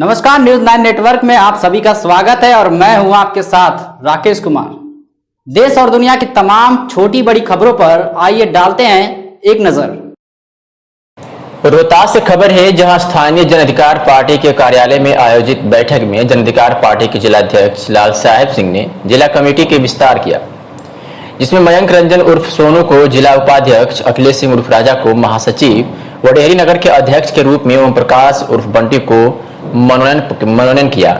नमस्कार, news 9 network में आप सभी का स्वागत है और मैं हूं आपके साथ राकेश कुमार। देश और दुनिया की तमाम छोटी बड़ी खबरों पर आइए डालते हैं एक नजर। रोहतास से खबर है, जहां स्थानीय जन अधिकार पार्टी के कार्यालय में आयोजित बैठक में जन अधिकार पार्टी के जिलाध्यक्ष लाल साहेब सिंह ने जिला कमेटी के विस्तार किया, जिसमें मयंक रंजन उर्फ सोनू को जिला उपाध्यक्ष, अखिलेश सिंह उर्फ राजा को महासचिव व डेहरी नगर के अध्यक्ष के रूप में ओम प्रकाश उर्फ बंटी को मनोनयन किया।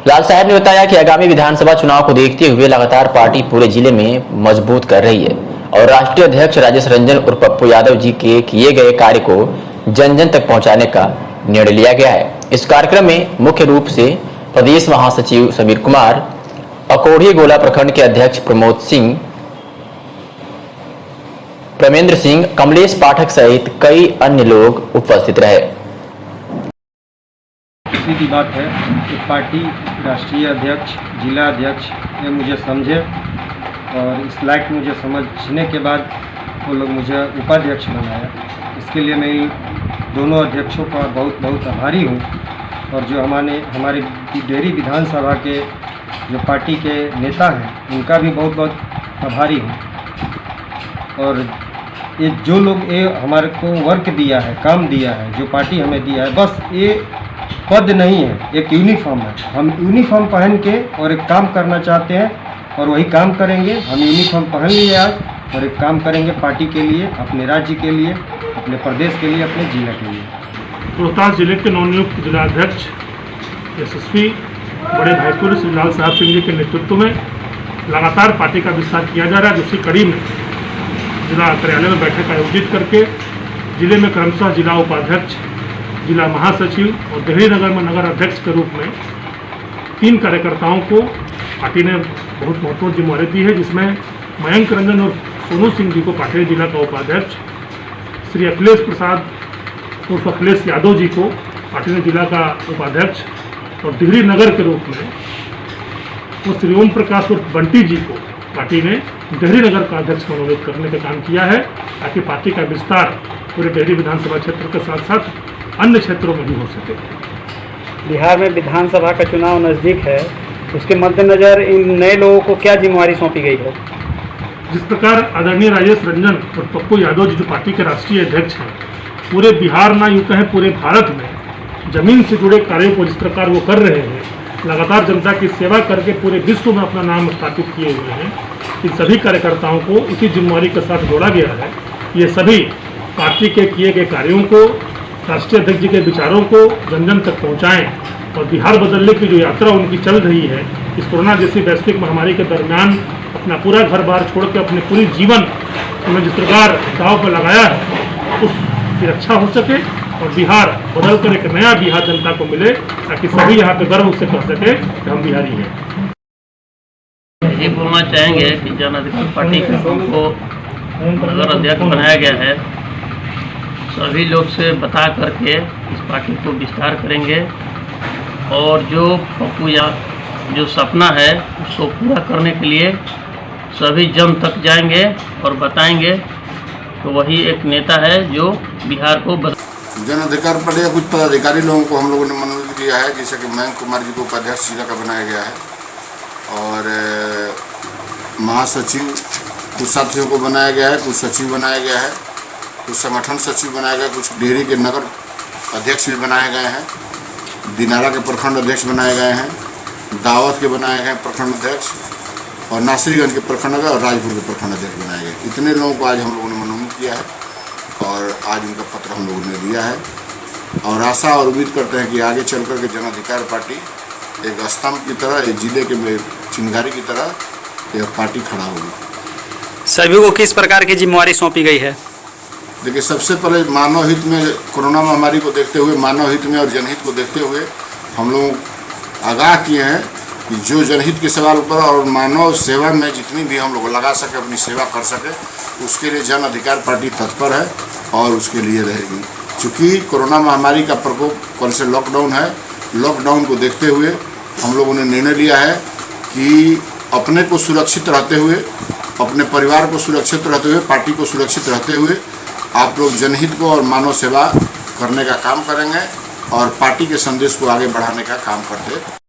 लाल साहब ने बताया कि आगामी विधानसभा चुनाव को देखते हुए लगातार पार्टी पूरे जिले में मजबूत कर रही है और राष्ट्रीय अध्यक्ष राजेश रंजन और पप्पू यादव जी के किए गए कार्य को जन जन तक पहुंचाने का निर्णय लिया गया है। इस कार्यक्रम में मुख्य रूप से प्रदेश महासचिव समीर कुमार, अकोढ़ी गोला प्रखंड के अध्यक्ष प्रमोद सिंह, प्रमेंद्र सिंह, कमलेश पाठक सहित कई अन्य लोग उपस्थित रहे। खुशी की बात है कि पार्टी राष्ट्रीय अध्यक्ष, जिला अध्यक्ष ने मुझे समझे और इस लायक मुझे समझने के बाद वो लोग मुझे उपाध्यक्ष बनाया। इसके लिए मैं दोनों अध्यक्षों का बहुत बहुत आभारी हूँ और जो हमारे डेहरी विधानसभा के जो पार्टी के नेता हैं उनका भी बहुत बहुत आभारी हूँ। और ये जो लोग ये हमारे को वर्क दिया है, काम दिया है, जो पार्टी हमें दिया है, बस ये पद नहीं है, एक यूनिफॉर्म है। हम यूनिफॉर्म पहन के और एक काम करना चाहते हैं और वही काम करेंगे। हम यूनिफॉर्म पहन लिए आज और एक काम करेंगे पार्टी के लिए, अपने राज्य के लिए, अपने प्रदेश के लिए, अपने जिला के लिए। रोहतास जिले के नवनियुक्त जिलाध्यक्ष यशस्वी बड़े भाईपुर श्री लाल साहब सिंह जी के नेतृत्व में लगातार पार्टी का विस्तार किया जा रहा है। दूसरी कड़ी में जिला कार्यालय में बैठक आयोजित करके जिले में क्रमशः जिला उपाध्यक्ष, जिला महासचिव और डेहरी नगर में नगर अध्यक्ष के रूप में 3 कार्यकर्ताओं को पार्टी ने बहुत महत्वपूर्ण जिम्मेदारी दी है, जिसमें मयंक रंजन और सोनू सिंह जी को पार्टी जिला का उपाध्यक्ष, श्री अखिलेश प्रसाद उर्फ अखिलेश यादव जी को पार्टी ने जिला का उपाध्यक्ष और डेहरी नगर के रूप में वो श्री ओम प्रकाश उर्फ बंटी जी को पार्टी ने डेहरी नगर का अध्यक्ष मनोनीत करने का काम किया है, ताकि पार्टी का विस्तार पूरे डेहरी विधानसभा क्षेत्र के साथ साथ अन्य क्षेत्रों में भी हो सके। बिहार में विधानसभा का चुनाव नज़दीक है, उसके मद्देनज़र इन नए लोगों को क्या जिम्मेवारी सौंपी गई है? जिस प्रकार आदरणीय राजेश रंजन और पप्पू यादव जी जो पार्टी के राष्ट्रीय अध्यक्ष हैं, पूरे बिहार ना यूँ कहें पूरे भारत में जमीन से जुड़े कार्यों को जिस प्रकार वो कर रहे हैं, लगातार जनता की सेवा करके पूरे विश्व में अपना नाम स्थापित किए हुए हैं, इन सभी कार्यकर्ताओं को इसी जिम्मेवारी के साथ जोड़ा गया है। ये सभी पार्टी के किए गए कार्यों को, राष्ट्रीय अध्यक्ष जी के विचारों को जन जन तक पहुंचाएं और बिहार बदलने की जो यात्रा उनकी चल रही है, इस कोरोना जैसी वैश्विक महामारी के दरमियान अपना पूरा घर बार छोड़ के अपने पूरी जीवन उन्होंने जिस प्रकार दांव पर लगाया है, उसकी रक्षा हो सके और बिहार बदल कर एक नया बिहार जनता को मिले, ताकि सभी यहाँ पे गर्व से कह सके कि हम बिहारी हैं। ये बोलना चाहेंगे कि जन अधिकार पार्टी के को नगर अध्यक्ष बनाया गया है, सभी लोग से बता करके इस पार्टी को विस्तार करेंगे और जो पप्पू या जो सपना है उसको पूरा करने के लिए सभी जन तक जाएंगे और बताएंगे, तो वही एक नेता है जो बिहार को जन अधिकार पार्टी के कुछ पदाधिकारी लोगों को हम लोगों ने मनोनीत किया है, जैसे कि मयंक कुमार जी को उपाध्यक्ष जिला का बनाया गया है और महासचिव कुछ साथियों को बनाया गया है, कुछ सचिव बनाया गया है, कुछ संगठन सचिव बनाया गया, कुछ डेहरी के नगर अध्यक्ष भी बनाए गए हैं, दिनारा के प्रखंड अध्यक्ष बनाए गए हैं, दावत के बनाए गए प्रखंड अध्यक्ष और नासिरगंज के प्रखंड और राजपुर के प्रखंड अध्यक्ष बनाए गए। इतने लोगों को आज हम लोगों ने मनोनीत किया है और आज उनका पत्र हम लोगों ने दिया है और आशा और उम्मीद करते हैं कि आगे चल कर के जन अधिकार पार्टी एक स्तंभ की तरह, एक जिले के चिंगारी की तरह एक पार्टी खड़ा होगी। सभी को किस प्रकार की जिम्मेवारी सौंपी गई है? देखिए, सबसे पहले मानव हित में, कोरोना महामारी को देखते हुए, मानव हित में और जनहित को देखते हुए हम लोग आगाह किए हैं कि जो जनहित के सवाल पर और मानव सेवा में जितनी भी हम लोग लगा सके, अपनी सेवा कर सके, उसके लिए जन अधिकार पार्टी तत्पर है और उसके लिए रहेगी। चूँकि कोरोना महामारी का प्रकोप कल से लॉकडाउन है, लॉकडाउन को देखते हुए हम लोगों ने निर्णय लिया है कि अपने को सुरक्षित रहते हुए, अपने परिवार को सुरक्षित रहते हुए, पार्टी को सुरक्षित रहते हुए आप लोग जनहित को और मानव सेवा करने का काम करेंगे और पार्टी के संदेश को आगे बढ़ाने का काम करते